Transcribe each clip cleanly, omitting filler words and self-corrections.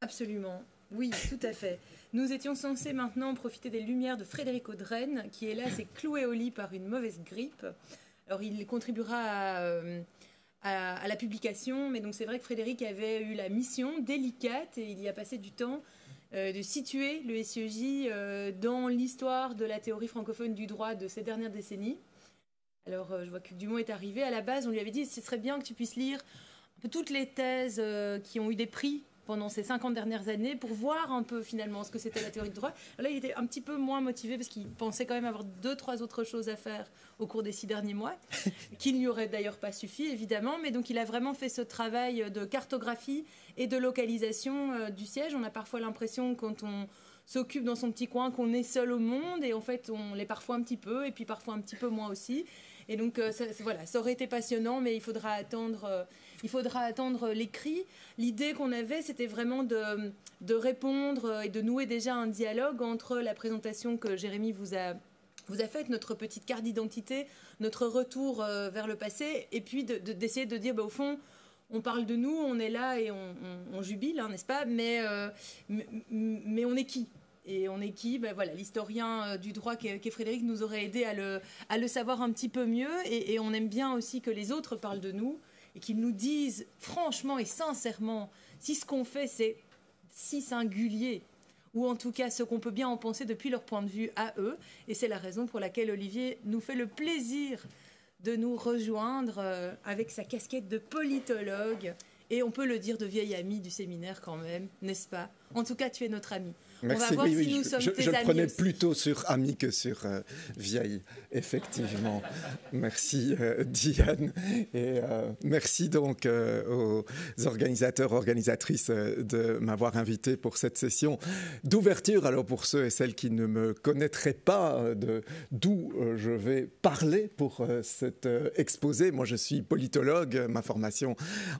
Absolument, oui, tout à fait. Nous étions censés maintenant profiter des lumières de Frédéric Audrenne, qui est là, c'est cloué au lit par une mauvaise grippe. Alors il contribuera à la publication, mais donc c'est vrai que Frédéric avait eu la mission délicate, et il y a passé du temps, de situer le SIEJ dans l'histoire de la théorie francophone du droit de ces dernières décennies. Alors je vois que Dumont est arrivé. À la base, on lui avait dit, ce serait bien que tu puisses lire un peu toutes les thèses qui ont eu des prix pendant ces 50 dernières années pour voir un peu finalement ce que c'était la théorie du droit. Alors là, il était un petit peu moins motivé parce qu'il pensait quand même avoir 2-3 autres choses à faire au cours des 6 derniers mois, qu'il n'y aurait d'ailleurs pas suffi évidemment, mais donc il a vraiment fait ce travail de cartographie et de localisation du siège. On a parfois l'impression quand on s'occupe dans son petit coin qu'on est seul au monde, et en fait on l'est parfois un petit peu, et puis parfois un petit peu moins aussi. Et donc voilà, ça aurait été passionnant, mais il faudra attendre l'écrit. L'idée qu'on avait, c'était vraiment de répondre et de nouer déjà un dialogue entre la présentation que Jérémy vous a faite, notre petite carte d'identité, notre retour vers le passé, et puis d'essayer de dire, au fond, on parle de nous, on est là et on jubile, hein, n'est-ce pas, mais on est qui ? Et on est qui ? Voilà, l'historien du droit qu'est Frédéric nous aurait aidé à le savoir un petit peu mieux. Et on aime bien aussi que les autres parlent de nous et qu'ils nous disent franchement et sincèrement si ce qu'on fait c'est si singulier, ou en tout cas ce qu'on peut bien en penser depuis leur point de vue à eux. Et c'est la raison pour laquelle Olivier nous fait le plaisir de nous rejoindre avec sa casquette de politologue. Et on peut le dire, de vieil ami du séminaire quand même, n'est-ce pas ? En tout cas, tu es notre ami. Merci. On va voir si nous sommes tes amis. Je le prenais plutôt sur ami que sur vieille, effectivement. Merci Diane. Et merci donc aux organisateurs, organisatrices de m'avoir invité pour cette session d'ouverture. Alors pour ceux et celles qui ne me connaîtraient pas d'où je vais parler pour cet exposé, moi je suis politologue. Ma formation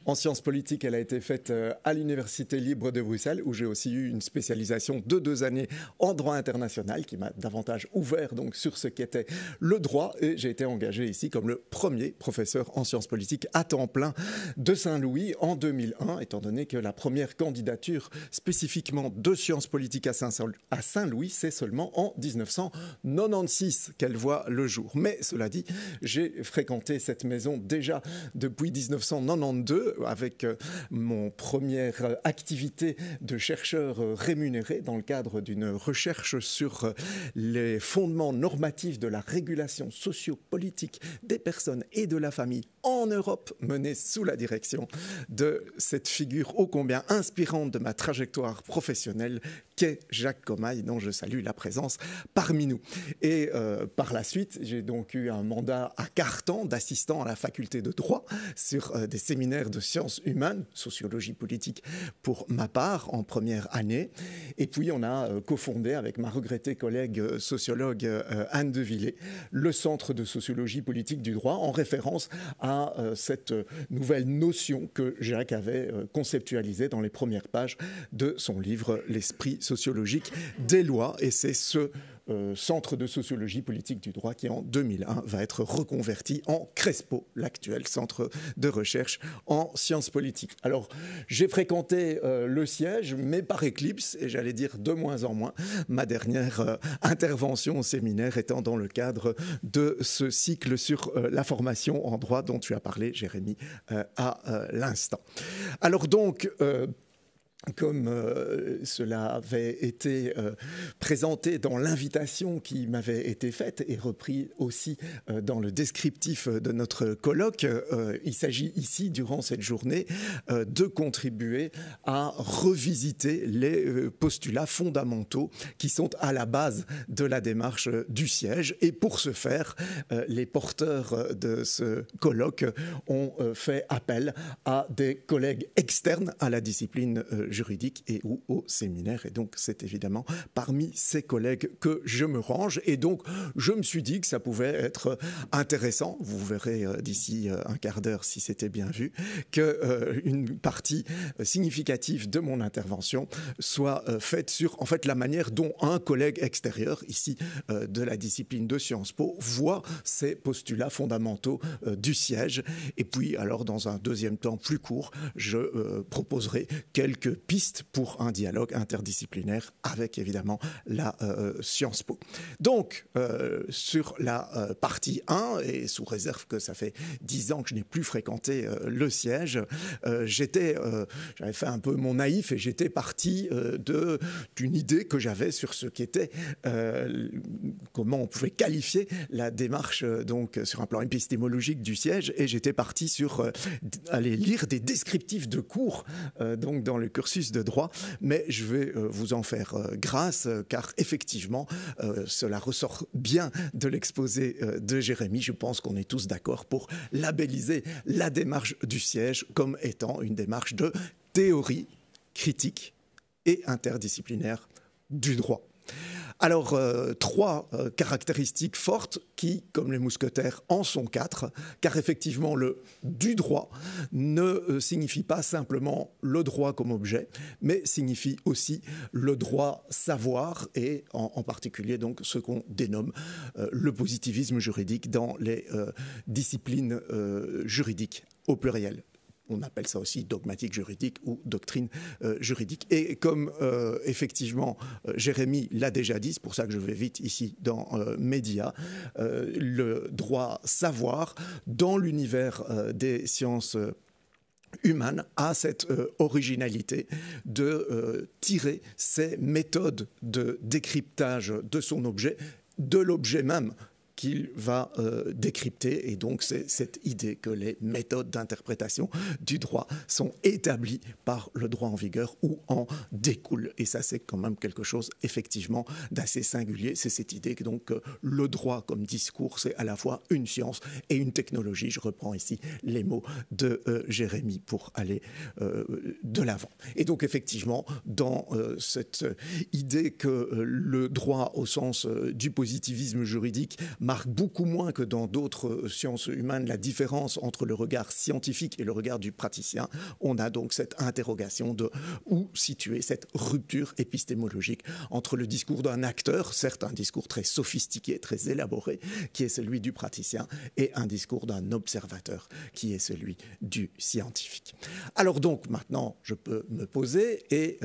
en sciences politiques, elle a été faite à l'Université libre de Bruxelles, où j'ai aussi eu une spécialisation de 2 années en droit international qui m'a davantage ouvert donc sur ce qu'était le droit, et j'ai été engagé ici comme le premier professeur en sciences politiques à temps plein de Saint-Louis en 2001, étant donné que la première candidature spécifiquement de sciences politiques à Saint-Louis, c'est seulement en 1996 qu'elle voit le jour. Mais cela dit, j'ai fréquenté cette maison déjà depuis 1992 avec mon première activité de chercheur rémunéré dans le cadre d'une recherche sur les fondements normatifs de la régulation socio-politique des personnes et de la famille en Europe, menée sous la direction de cette figure ô combien inspirante de ma trajectoire professionnelle qu'est Jacques Commaille, dont je salue la présence parmi nous. Et par la suite, j'ai donc eu un mandat à Cartan d'assistant à la faculté de droit sur des séminaires de sciences humaines, sociologie politique pour ma part, en première année. Et puis on a cofondé avec ma regrettée collègue sociologue Anne de Villers le Centre de sociologie politique du droit, en référence à cette nouvelle notion que Jacques avait conceptualisée dans les premières pages de son livre « L'esprit sociologique des lois ». Et c'est ce Centre de sociologie politique du droit qui en 2001 va être reconverti en CRESPO, l'actuel centre de recherche en sciences politiques. Alors j'ai fréquenté le siège, mais par éclipse, et j'allais dire de moins en moins, ma dernière intervention au séminaire étant dans le cadre de ce cycle sur la formation en droit dont tu as parlé, Jérémy, à l'instant. Alors donc comme cela avait été présenté dans l'invitation qui m'avait été faite et repris aussi dans le descriptif de notre colloque, il s'agit ici, durant cette journée, de contribuer à revisiter les postulats fondamentaux qui sont à la base de la démarche du siège. Et pour ce faire, les porteurs de ce colloque ont fait appel à des collègues externes à la discipline juridique et ou au séminaire. Et donc, c'est évidemment parmi ces collègues que je me range. Et donc, je me suis dit que ça pouvait être intéressant, vous verrez d'ici un quart d'heure si c'était bien vu, qu'une partie significative de mon intervention soit faite sur, en fait, la manière dont un collègue extérieur, ici, de la discipline de Sciences Po, voit ces postulats fondamentaux du siège. Et puis, alors, dans un deuxième temps plus court, je proposerai quelques piste pour un dialogue interdisciplinaire avec évidemment la Sciences Po. Donc, sur la partie 1, et sous réserve que ça fait 10 ans que je n'ai plus fréquenté le siège, j'avais fait un peu mon naïf et j'étais parti d'une idée que j'avais sur ce qu'était, comment on pouvait qualifier la démarche donc sur un plan épistémologique du siège, et j'étais parti sur aller lire des descriptifs de cours donc dans le cursus de droit, mais je vais vous en faire grâce, car effectivement cela ressort bien de l'exposé de Jérémy. Je pense qu'on est tous d'accord pour labelliser la démarche du siège comme étant une démarche de théorie critique et interdisciplinaire du droit. Alors, 3 caractéristiques fortes qui, comme les mousquetaires, en sont 4, car effectivement, le du droit ne signifie pas simplement le droit comme objet, mais signifie aussi le droit savoir, et en particulier donc ce qu'on dénomme le positivisme juridique dans les disciplines juridiques au pluriel. On appelle ça aussi dogmatique juridique ou doctrine juridique. Et comme effectivement Jérémy l'a déjà dit, c'est pour ça que je vais vite ici dans Média, le droit savoir dans l'univers des sciences humaine a cette originalité de tirer ses méthodes de décryptage de son objet, de l'objet même qu'il va décrypter. Et donc c'est cette idée que les méthodes d'interprétation du droit sont établies par le droit en vigueur ou en découlent. Et ça, c'est quand même quelque chose effectivement d'assez singulier. C'est cette idée que donc le droit comme discours, c'est à la fois une science et une technologie. Je reprends ici les mots de Jérémy pour aller de l'avant. Et donc effectivement, dans cette idée que le droit au sens du positivisme juridique marque beaucoup moins que dans d'autres sciences humaines la différence entre le regard scientifique et le regard du praticien, on a donc cette interrogation de où situer cette rupture épistémologique entre le discours d'un acteur, certes un discours très sophistiqué, très élaboré, qui est celui du praticien, et un discours d'un observateur, qui est celui du scientifique. Alors donc maintenant, je peux me poser et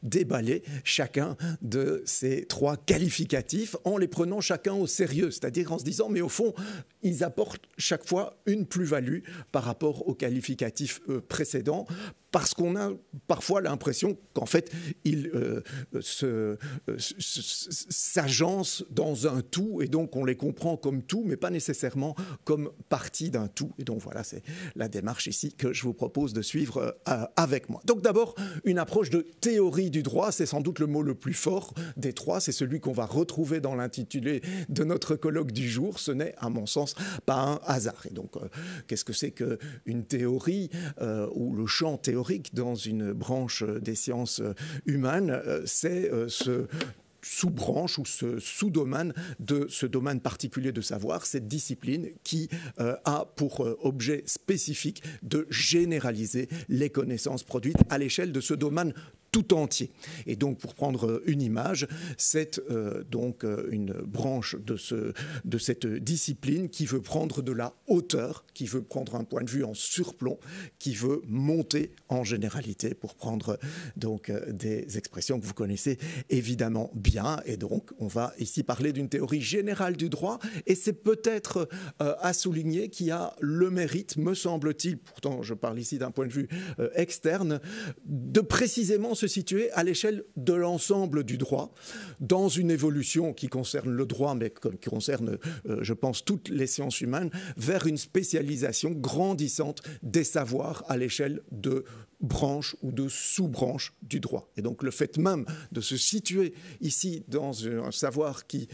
déballer chacun de ces 3 qualificatifs en les prenant chacun au sérieux, c'est-à-dire en se disant, mais au fond, ils apportent chaque fois une plus-value par rapport aux qualificatifs précédents, parce qu'on a parfois l'impression qu'en fait, ils s'agencent dans un tout, et donc on les comprend comme tout, mais pas nécessairement comme partie d'un tout. Et donc voilà, c'est la démarche ici que je vous propose de suivre avec moi. Donc d'abord, une approche de théorie du droit, c'est sans doute le mot le plus fort des 3, c'est celui qu'on va retrouver dans l'intitulé de notre colloque du jour. Ce n'est, à mon sens, pas un hasard. Et donc, qu'est-ce que c'est qu'une théorie ou le champ théorique dans une branche des sciences humaines? C'est ce sous-branche ou ce sous-domaine de ce domaine particulier de savoir, cette discipline qui a pour objet spécifique de généraliser les connaissances produites à l'échelle de ce domaine tout entier. Et donc, pour prendre une image, c'est donc une branche de cette discipline qui veut prendre de la hauteur, qui veut prendre un point de vue en surplomb, qui veut monter en généralité, pour prendre donc des expressions que vous connaissez évidemment bien. Et donc, on va ici parler d'une théorie générale du droit, et c'est peut-être à souligner qui a le mérite, me semble-t-il, pourtant je parle ici d'un point de vue externe, de précisément se situer à l'échelle de l'ensemble du droit, dans une évolution qui concerne le droit, mais qui concerne, je pense, toutes les sciences humaines, vers une spécialisation grandissante des savoirs à l'échelle de branches ou de sous-branches du droit. Et donc le fait même de se situer ici dans un savoir qui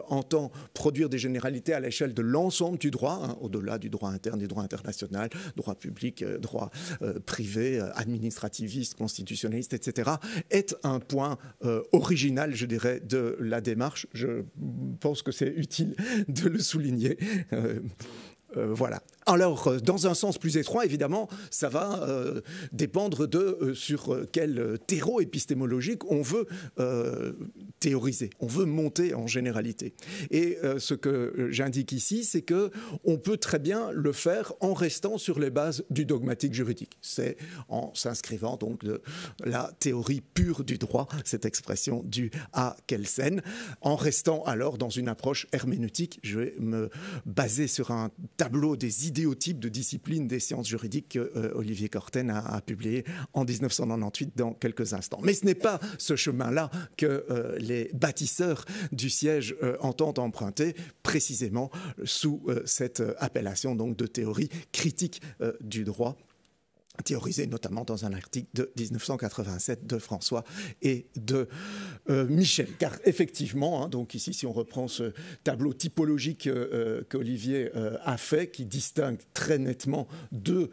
entend produire des généralités à l'échelle de l'ensemble du droit, hein, au-delà du droit interne, du droit international, droit public, droit privé, administrativiste, constitutionnaliste, etc., est un point original, je dirais, de la démarche. Je pense que c'est utile de le souligner. Voilà. Alors, dans un sens plus étroit, évidemment, ça va dépendre de sur quel terreau épistémologique on veut théoriser, on veut monter en généralité. Et ce que j'indique ici, c'est qu'on peut très bien le faire en restant sur les bases du dogmatique juridique. C'est en s'inscrivant donc de la théorie pure du droit, cette expression due à Kelsen, en restant alors dans une approche herméneutique. Je vais me baser sur un tableau des idéotypes de discipline des sciences juridiques que Olivier Courtine a publié en 1998 dans quelques instants. Mais ce n'est pas ce chemin-là que les bâtisseurs du siège entendent emprunter, précisément sous cette appellation donc, de théorie critique du droit, théorisé notamment dans un article de 1987 de François et de Michel. Car effectivement, donc ici, si on reprend ce tableau typologique qu'Olivier a fait, qui distingue très nettement deux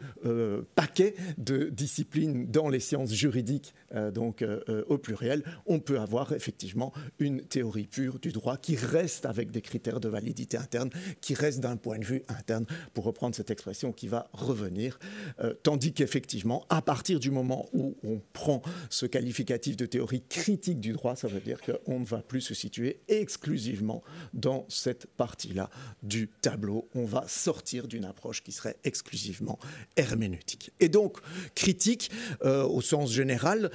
paquets de disciplines dans les sciences juridiques, donc au pluriel, on peut avoir effectivement une théorie pure du droit qui reste avec des critères de validité interne, qui reste d'un point de vue interne, pour reprendre cette expression qui va revenir, tandis qu'effectivement, à partir du moment où on prend ce qualificatif de théorie critique du droit, ça veut dire qu'on ne va plus se situer exclusivement dans cette partie-là du tableau. On va sortir d'une approche qui serait exclusivement herméneutique. Et donc, critique, au sens général,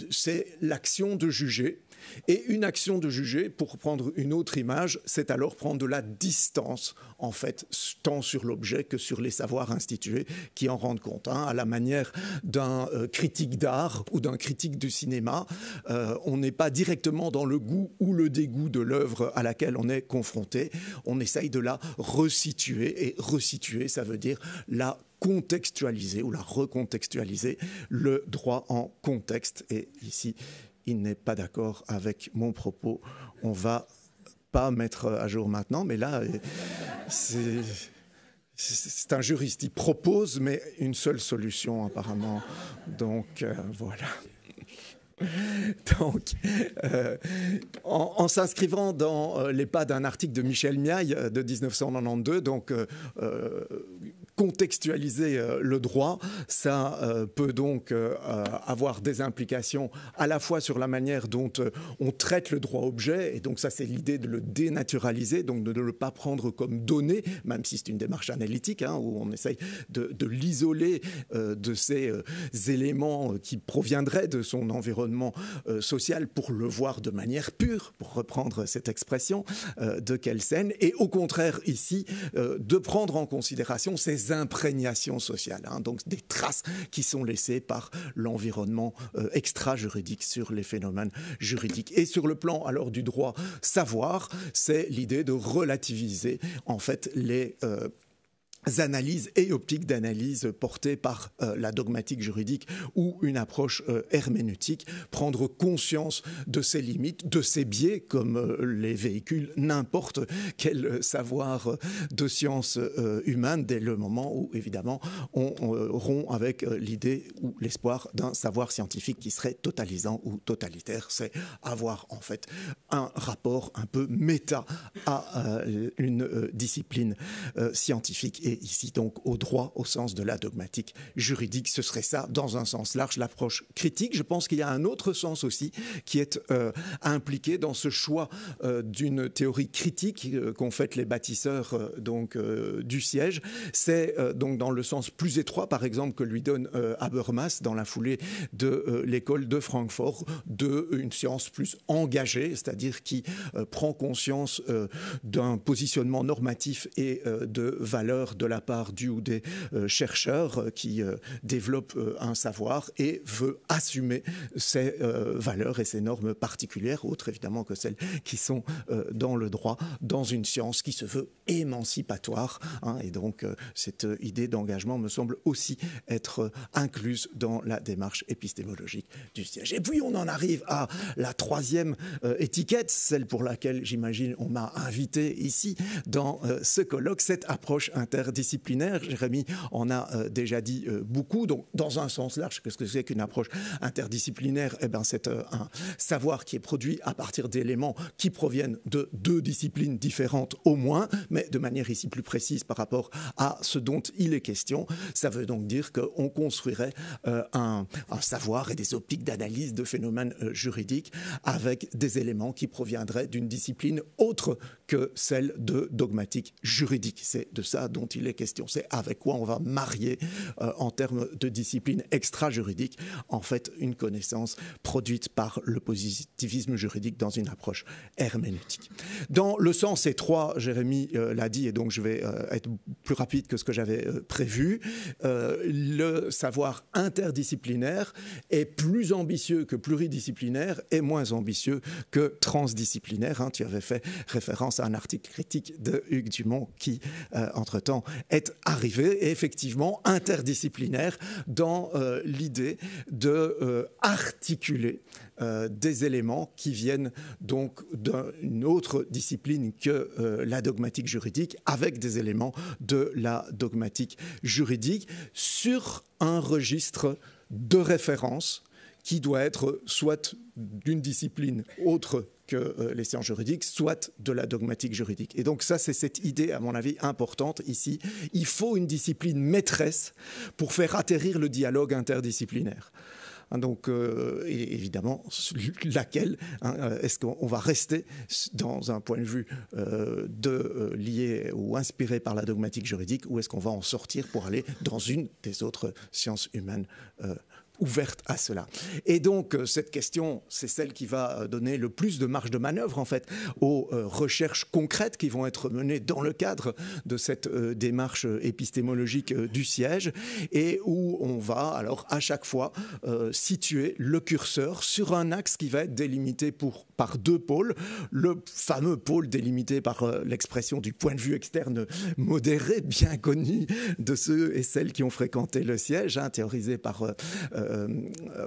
c'est l'action de juger. Et une action de juger, pour prendre une autre image, c'est alors prendre de la distance, en fait, tant sur l'objet que sur les savoirs institués qui en rendent compte. À la manière d'un critique d'art ou d'un critique du cinéma, on n'est pas directement dans le goût ou le dégoût de l'œuvre à laquelle on est confronté. On essaye de la resituer, et resituer, ça veut dire la contextualiser ou la recontextualiser, le droit en contexte. Et ici, il n'est pas d'accord avec mon propos. On ne va pas mettre à jour maintenant, mais là, c'est un juriste. Il propose, mais une seule solution apparemment. Donc, voilà. Donc, en s'inscrivant dans les pas d'un article de Michel Miaille de 1992, donc contextualiser le droit, ça peut donc avoir des implications à la fois sur la manière dont on traite le droit objet, et donc ça c'est l'idée de le dénaturaliser, donc de ne le pas prendre comme donné, même si c'est une démarche analytique, où on essaye de l'isoler de ces éléments qui proviendraient de son environnement social pour le voir de manière pure, pour reprendre cette expression de Kelsen, et au contraire ici, de prendre en considération ces imprégnations sociales, donc des traces qui sont laissées par l'environnement extra-juridique sur les phénomènes juridiques. Et sur le plan alors du droit savoir, c'est l'idée de relativiser en fait les analyses et optiques d'analyse portées par la dogmatique juridique ou une approche herméneutique, prendre conscience de ses limites, de ses biais, comme les véhicules n'importe quel savoir de sciences humaines, dès le moment où, évidemment, on rompt avec l'idée ou l'espoir d'un savoir scientifique qui serait totalisant ou totalitaire. C'est avoir, en fait, un rapport un peu méta à une discipline scientifique, et ici donc au droit au sens de la dogmatique juridique. Ce serait ça dans un sens large, l'approche critique. Je pense qu'il y a un autre sens aussi qui est impliqué dans ce choix d'une théorie critique qu'ont fait les bâtisseurs du siège. C'est donc dans le sens plus étroit, par exemple, que lui donne Habermas dans la foulée de l'école de Francfort, d'une science plus engagée, c'est-à-dire qui prend conscience d'un positionnement normatif et de valeur de la part du ou des chercheurs qui développent un savoir et veut assumer ces valeurs et ces normes particulières, autres évidemment que celles qui sont dans le droit, dans une science qui se veut émancipatoire. Et donc cette idée d'engagement me semble aussi être incluse dans la démarche épistémologique du siège. Et puis on en arrive à la troisième étiquette, celle pour laquelle j'imagine on m'a invité ici dans ce colloque, cette approche interdisciplinaire interdisciplinaire, Jérémy en a déjà dit beaucoup. Donc, dans un sens large, qu'est-ce que c'est qu'une approche interdisciplinaire? Eh bien, c'est un savoir qui est produit à partir d'éléments qui proviennent de deux disciplines différentes au moins, mais de manière ici plus précise par rapport à ce dont il est question. Ça veut donc dire qu'on construirait un savoir et des optiques d'analyse de phénomènes juridiques avec des éléments qui proviendraient d'une discipline autre que celle de dogmatique juridique. C'est de ça dont il est question. C'est avec quoi on va marier en termes de discipline extra-juridique, en fait, une connaissance produite par le positivisme juridique dans une approche herméneutique. Dans le sens étroit, Jérémy l'a dit, et donc je vais être plus rapide que ce que j'avais prévu, le savoir interdisciplinaire est plus ambitieux que pluridisciplinaire et moins ambitieux que transdisciplinaire. Tu avais fait référence à un article critique de Hugues Dumont qui, entre-temps, est arrivé, et effectivement interdisciplinaire dans l'idée de articuler des éléments qui viennent donc d'une autre discipline que la dogmatique juridique, avec des éléments de la dogmatique juridique sur un registre de référence qui doit être soit d'une discipline autre que les sciences juridiques, soit de la dogmatique juridique. Et donc ça, c'est cette idée, à mon avis, importante ici. Il faut une discipline maîtresse pour faire atterrir le dialogue interdisciplinaire. Donc, et évidemment, laquelle est-ce qu'on va rester dans un point de vue lié ou inspiré par la dogmatique juridique, ou est-ce qu'on va en sortir pour aller dans une des autres sciences humaines ouverte à cela. Et donc, cette question, c'est celle qui va donner le plus de marge de manœuvre, en fait, aux recherches concrètes qui vont être menées dans le cadre de cette démarche épistémologique du siège, et où on va, alors, à chaque fois, situer le curseur sur un axe qui va être délimité par deux pôles. Le fameux pôle délimité par l'expression du point de vue externe modéré, bien connu de ceux et celles qui ont fréquenté le siège, théorisé par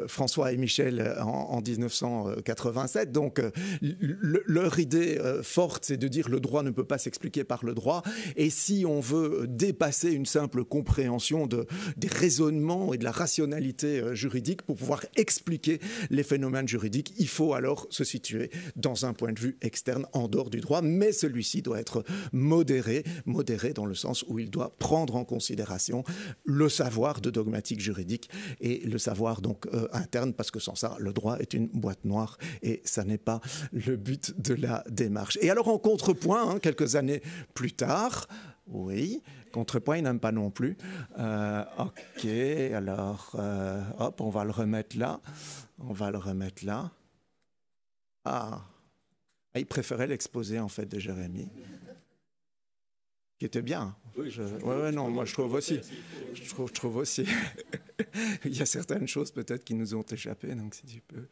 François et Michel en 1987. Donc, leur idée forte, c'est de dire le droit ne peut pas s'expliquer par le droit. Et si on veut dépasser une simple compréhension des raisonnements et de la rationalité juridique pour pouvoir expliquer les phénomènes juridiques, il faut alors se situer dans un point de vue externe en dehors du droit. Mais celui-ci doit être modéré dans le sens où il doit prendre en considération le savoir de dogmatique juridique et le savoir donc interne, parce que sans ça, le droit est une boîte noire et ça n'est pas le but de la démarche. Et alors en contrepoint, quelques années plus tard, oui, contrepoint, il n'aime pas non plus. Ok, alors, hop, on va le remettre là. Ah, il préférait l'exposé en fait de Jérémy, qui était bien. Oui, non, moi je trouve aussi. Je trouve aussi. Il y a certaines choses peut-être qui nous ont échappé, donc si tu peux.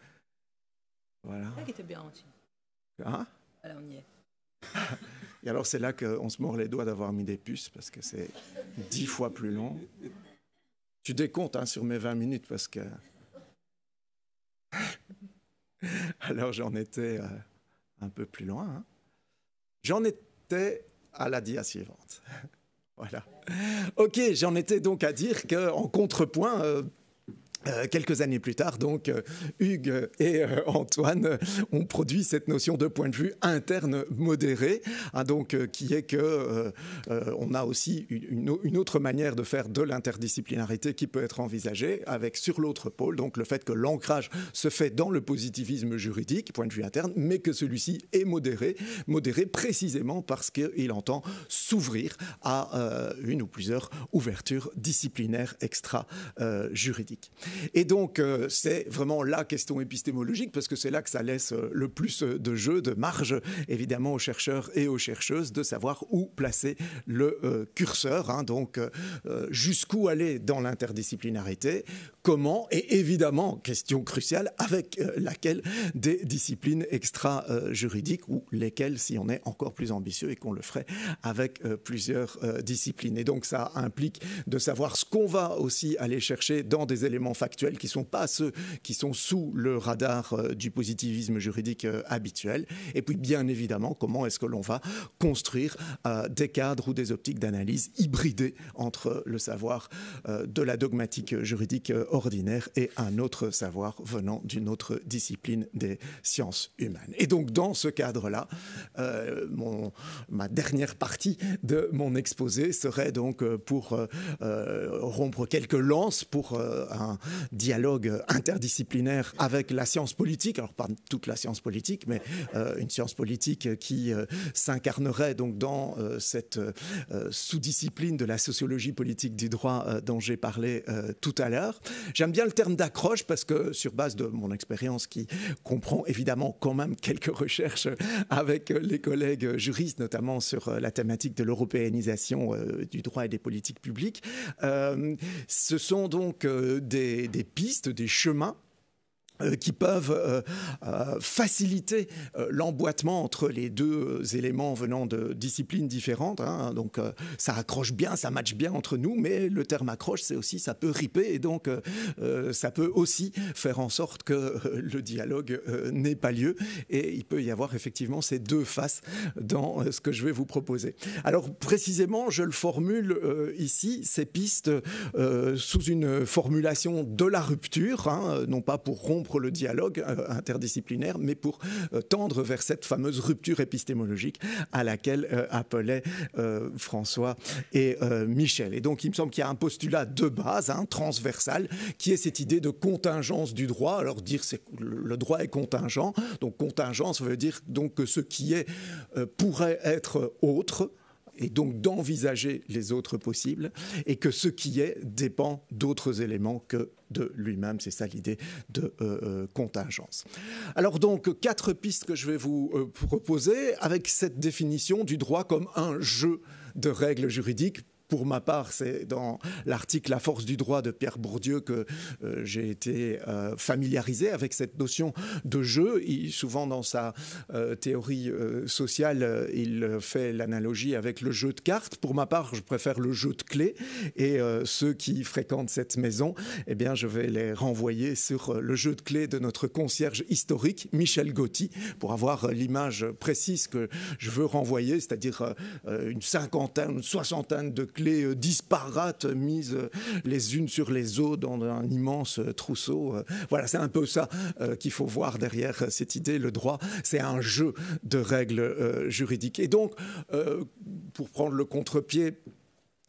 Voilà. Ça qui était bien aussi. Hein? Alors on y est. Et alors c'est là qu'on se mord les doigts d'avoir mis des puces, parce que c'est 10 fois plus long. Tu décomptes sur mes 20 minutes, parce que... Alors j'en étais un peu plus loin. J'en étais à la dia suivante. Voilà. Ok, j'en étais donc à dire qu'en contrepoint, quelques années plus tard, donc, Hugues et Antoine ont produit cette notion de point de vue interne modéré, donc, qui est que on a aussi une autre manière de faire de l'interdisciplinarité qui peut être envisagée, avec sur l'autre pôle, donc le fait que l'ancrage se fait dans le positivisme juridique, point de vue interne, mais que celui-ci est modéré précisément parce qu'il entend s'ouvrir à une ou plusieurs ouvertures disciplinaires extra-juridiques. Et donc, c'est vraiment la question épistémologique, parce que c'est là que ça laisse le plus de jeu, de marge, évidemment, aux chercheurs et aux chercheuses, de savoir où placer le curseur, donc jusqu'où aller dans l'interdisciplinarité, comment, et évidemment, question cruciale, avec laquelle des disciplines extra-juridiques, ou lesquelles, si on est encore plus ambitieux et qu'on le ferait avec plusieurs disciplines. Et donc, ça implique de savoir ce qu'on va aussi aller chercher dans des éléments factuels, qui ne sont pas ceux qui sont sous le radar du positivisme juridique habituel. Et puis, bien évidemment, comment est-ce que l'on va construire des cadres ou des optiques d'analyse hybridées entre le savoir de la dogmatique juridique ordinaire et un autre savoir venant d'une autre discipline des sciences humaines. Et donc, dans ce cadre-là, ma dernière partie de mon exposé serait donc pour rompre quelques lances pour un dialogue interdisciplinaire avec la science politique, alors pas toute la science politique, mais une science politique qui s'incarnerait donc dans cette sous-discipline de la sociologie politique du droit dont j'ai parlé tout à l'heure. J'aime bien le terme d'accroche parce que sur base de mon expérience qui comprend évidemment quand même quelques recherches avec les collègues juristes, notamment sur la thématique de l'européanisation du droit et des politiques publiques, ce sont donc des pistes, des chemins qui peuvent faciliter l'emboîtement entre les deux éléments venant de disciplines différentes. Hein. Donc ça accroche bien, ça matche bien entre nous, mais le terme accroche, c'est aussi, ça peut riper, et donc ça peut aussi faire en sorte que le dialogue n'ait pas lieu, et il peut y avoir effectivement ces deux faces dans ce que je vais vous proposer. Alors précisément, je le formule ici, ces pistes sous une formulation de la rupture, hein, non pas pour rompre le dialogue interdisciplinaire, mais pour tendre vers cette fameuse rupture épistémologique à laquelle appelaient François et Michel. Et donc, il me semble qu'il y a un postulat de base, hein, transversal, qui est cette idée de contingence du droit. Alors, dire que le droit est contingent. Donc, contingence veut dire donc que ce qui est pourrait être autre, et donc d'envisager les autres possibles, et que ce qui est dépend d'autres éléments que de lui-même. C'est ça l'idée de contingence. Alors donc, 4 pistes que je vais vous proposer, avec cette définition du droit comme un jeu de règles juridiques. Pour ma part, c'est dans l'article « La force du droit » de Pierre Bourdieu que j'ai été familiarisé avec cette notion de jeu. Souvent, dans sa théorie sociale, il fait l'analogie avec le jeu de cartes. Pour ma part, je préfère le jeu de clés. Et ceux qui fréquentent cette maison, eh bien, je vais les renvoyer sur le jeu de clés de notre concierge historique, Michel Gauthier, pour avoir l'image précise que je veux renvoyer, c'est-à-dire une cinquantaine, une soixantaine de clés disparates mises les unes sur les autres dans un immense trousseau. Voilà, c'est un peu ça qu'il faut voir derrière cette idée. Le droit, c'est un jeu de règles juridiques. Et donc, pour prendre le contre-pied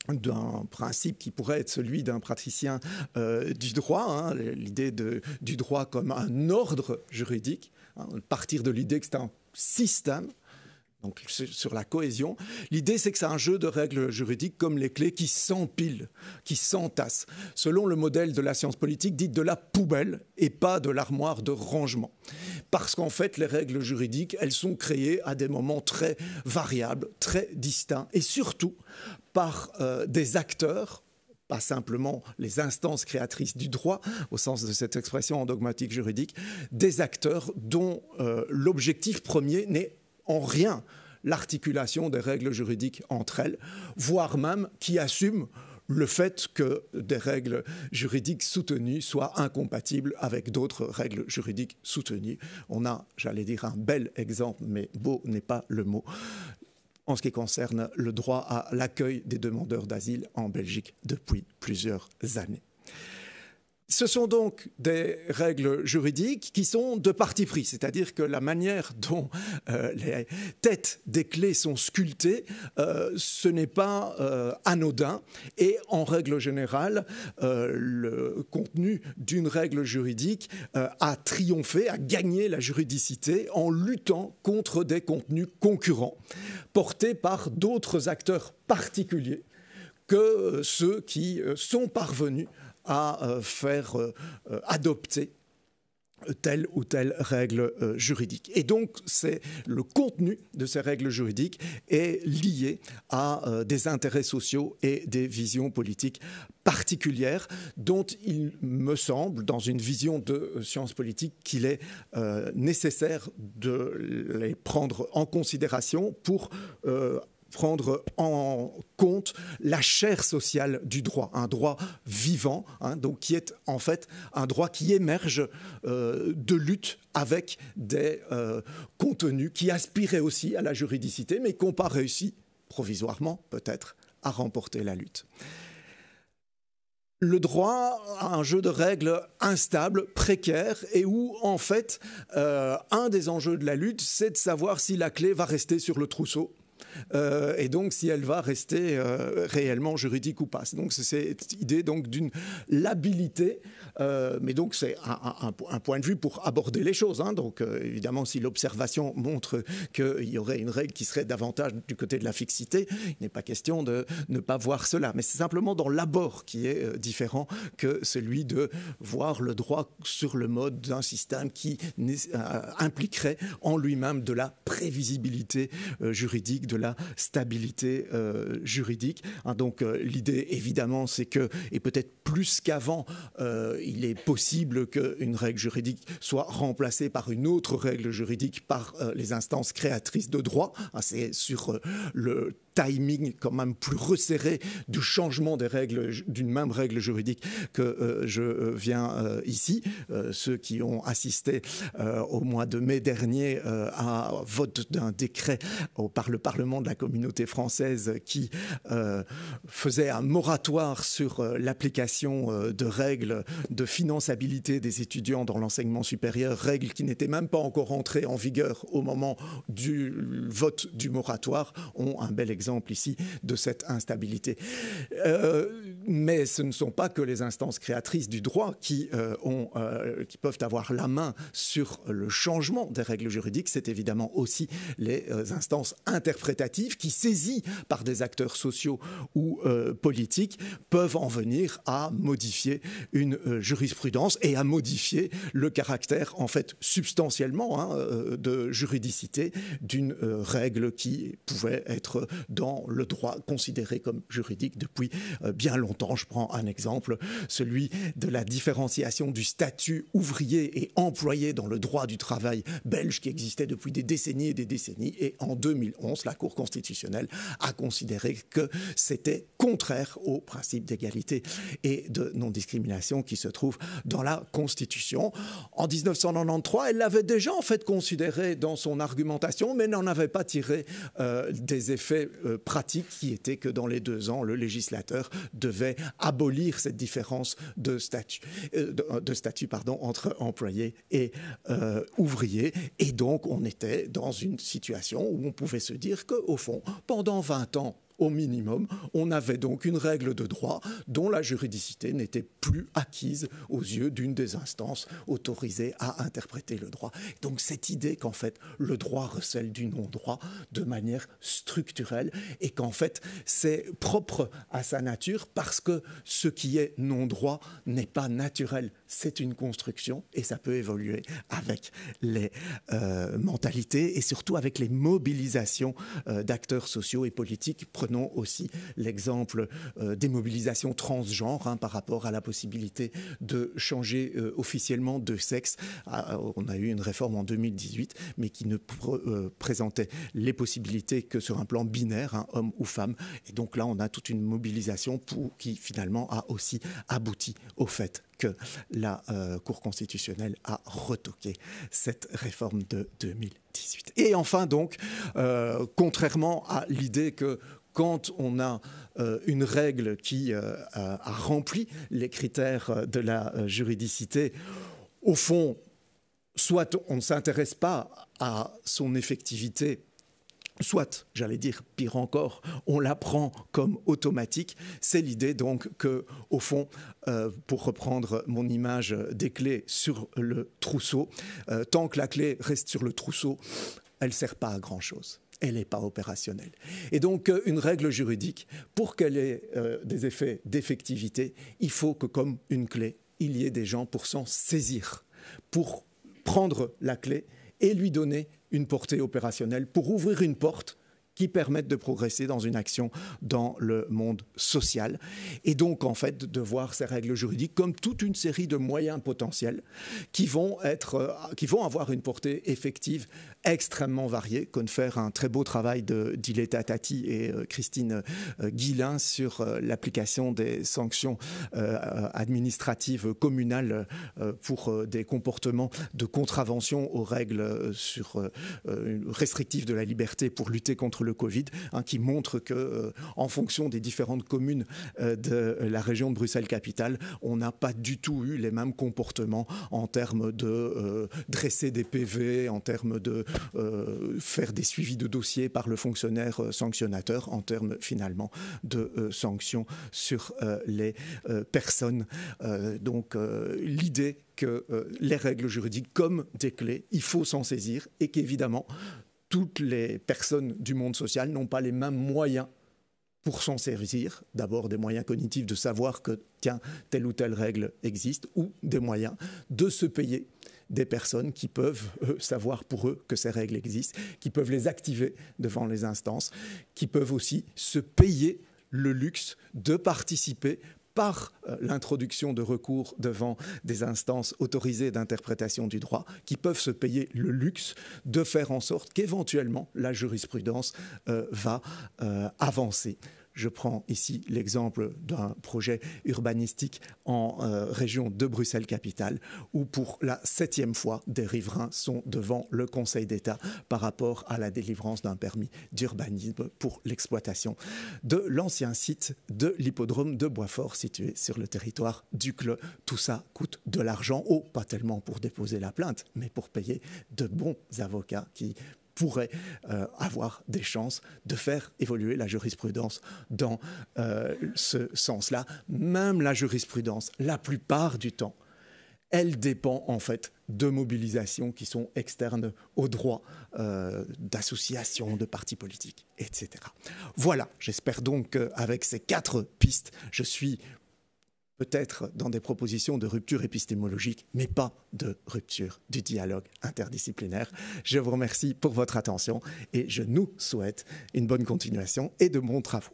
d'un principe qui pourrait être celui d'un praticien du droit, hein, l'idée du droit comme un ordre juridique, hein, partir de l'idée que c'est un système. Donc sur la cohésion, l'idée c'est que c'est un jeu de règles juridiques comme les clés qui s'empilent, qui s'entassent, selon le modèle de la science politique dite de la poubelle et pas de l'armoire de rangement. Parce qu'en fait, les règles juridiques, elles sont créées à des moments très variables, très distincts, et surtout par des acteurs, pas simplement les instances créatrices du droit, au sens de cette expression en dogmatique juridique, des acteurs dont l'objectif premier n'est en rien l'articulation des règles juridiques entre elles, voire même qui assument le fait que des règles juridiques soutenues soient incompatibles avec d'autres règles juridiques soutenues. On a, j'allais dire, un bel exemple, mais beau n'est pas le mot, en ce qui concerne le droit à l'accueil des demandeurs d'asile en Belgique depuis plusieurs années. Ce sont donc des règles juridiques qui sont de parti pris, c'est-à-dire que la manière dont les têtes des clés sont sculptées, ce n'est pas anodin. Et en règle générale, le contenu d'une règle juridique a triomphé, a gagné la juridicité en luttant contre des contenus concurrents, portés par d'autres acteurs particuliers que ceux qui sont parvenus à faire adopter telle ou telle règle juridique. Et donc, c'est le contenu de ces règles juridiques est lié à des intérêts sociaux et des visions politiques particulières dont il me semble, dans une vision de sciences politiques, qu'il est nécessaire de les prendre en considération pour prendre en compte la chair sociale du droit, un droit vivant, hein, donc qui est en fait un droit qui émerge de lutte avec des contenus qui aspiraient aussi à la juridicité, mais qui n'ont pas réussi, provisoirement peut-être, à remporter la lutte. Le droit a un jeu de règles instable, précaire, et où, en fait, un des enjeux de la lutte, c'est de savoir si la clé va rester sur le trousseau. Et donc si elle va rester réellement juridique ou pas. Donc c'est cette idée donc d'une labilité, mais donc c'est un point de vue pour aborder les choses, hein. Donc évidemment si l'observation montre qu'il y aurait une règle qui serait davantage du côté de la fixité, il n'est pas question de ne pas voir cela, mais c'est simplement dans l'abord qui est différent que celui de voir le droit sur le mode d'un système qui impliquerait en lui-même de la prévisibilité juridique, de la stabilité juridique. Hein, donc l'idée évidemment c'est que, et peut-être plus qu'avant, il est possible qu'une règle juridique soit remplacée par une autre règle juridique par les instances créatrices de droit. Hein, c'est sur le timing quand même plus resserré du changement des règles, d'une même règle juridique que je viens ici. Ceux qui ont assisté au mois de mai dernier à vote d'un décret par le Parlement de la Communauté française qui faisait un moratoire sur l'application de règles de finançabilité des étudiants dans l'enseignement supérieur, règles qui n'étaient même pas encore entrées en vigueur au moment du vote du moratoire, ont un bel exemple ici de cette instabilité. Mais ce ne sont pas que les instances créatrices du droit qui peuvent avoir la main sur le changement des règles juridiques, c'est évidemment aussi les instances interprétatives qui, saisies par des acteurs sociaux ou politiques, peuvent en venir à modifier une jurisprudence et à modifier le caractère en fait substantiellement de juridicité d'une règle qui pouvait être dans le droit considéré comme juridique depuis bien longtemps. Je prends un exemple, celui de la différenciation du statut ouvrier et employé dans le droit du travail belge qui existait depuis des décennies et des décennies. Et en 2011, la Cour constitutionnelle a considéré que c'était contraire au principe d'égalité et de non-discrimination qui se trouve dans la Constitution. En 1993, elle l'avait déjà en fait considéré dans son argumentation, mais n'en avait pas tiré des effets pratiques qui étaient que dans les 2 ans, le législateur devait abolir cette différence de statut, entre employés et ouvriers. Et donc, on était dans une situation où on pouvait se dire qu'au fond, pendant 20 ans, au minimum, on avait donc une règle de droit dont la juridicité n'était plus acquise aux yeux d'une des instances autorisées à interpréter le droit. Donc cette idée qu'en fait le droit recèle du non-droit de manière structurelle et qu'en fait c'est propre à sa nature parce que ce qui est non-droit n'est pas naturel, c'est une construction et ça peut évoluer avec les mentalités et surtout avec les mobilisations d'acteurs sociaux et politiques. Prenons aussi l'exemple des mobilisations transgenres par rapport à la possibilité de changer officiellement de sexe. On a eu une réforme en 2018, mais qui ne présentait les possibilités que sur un plan binaire, homme ou femme. Et donc là, on a toute une mobilisation qui finalement a aussi abouti au fait que la Cour constitutionnelle a retoqué cette réforme de 2018. Et enfin donc, contrairement à l'idée que quand on a une règle qui a rempli les critères de la juridicité, au fond, soit on ne s'intéresse pas à son effectivité, soit, j'allais dire pire encore, on la prend comme automatique. C'est l'idée donc que, au fond, pour reprendre mon image des clés sur le trousseau, tant que la clé reste sur le trousseau, elle ne sert pas à grand-chose. Elle n'est pas opérationnelle. Et donc, une règle juridique, pour qu'elle ait des effets d'effectivité, il faut que, comme une clé, il y ait des gens pour s'en saisir, pour prendre la clé et lui donner une portée opérationnelle, pour ouvrir une porte qui permettent de progresser dans une action dans le monde social. Et donc, en fait, de voir ces règles juridiques comme toute une série de moyens potentiels qui vont avoir une portée effective extrêmement variée, comme faire un très beau travail de Diletta Tati et Christine Guillain sur l'application des sanctions administratives communales pour des comportements de contravention aux règles restrictives de la liberté pour lutter contre le Covid, qui montre que en fonction des différentes communes de la région de Bruxelles-Capitale, on n'a pas du tout eu les mêmes comportements en termes de dresser des PV, en termes de faire des suivis de dossiers par le fonctionnaire sanctionnateur, en termes finalement de sanctions sur les personnes. Donc l'idée que les règles juridiques comme des clés, il faut s'en saisir et qu'évidemment toutes les personnes du monde social n'ont pas les mêmes moyens pour s'en servir. D'abord des moyens cognitifs de savoir que tiens, telle ou telle règle existe, ou des moyens de se payer des personnes qui peuvent savoir pour eux que ces règles existent, qui peuvent les activer devant les instances, qui peuvent aussi se payer le luxe de participer par l'introduction de recours devant des instances autorisées d'interprétation du droit, qui peuvent se payer le luxe de faire en sorte qu'éventuellement la jurisprudence va avancer. Je prends ici l'exemple d'un projet urbanistique en région de Bruxelles-Capitale où pour la 7e fois, des riverains sont devant le Conseil d'État par rapport à la délivrance d'un permis d'urbanisme pour l'exploitation de l'ancien site de l'hippodrome de Boisfort situé sur le territoire du Cleux. Tout ça coûte de l'argent, pas tellement pour déposer la plainte, mais pour payer de bons avocats qui pourrait avoir des chances de faire évoluer la jurisprudence dans ce sens-là. Même la jurisprudence, la plupart du temps, elle dépend en fait de mobilisations qui sont externes au droit d'associations, de partis politiques, etc. Voilà, j'espère donc qu'avec ces 4 pistes, je suis peut-être dans des propositions de rupture épistémologique, mais pas de rupture du dialogue interdisciplinaire. Je vous remercie pour votre attention et je nous souhaite une bonne continuation et de bons travaux.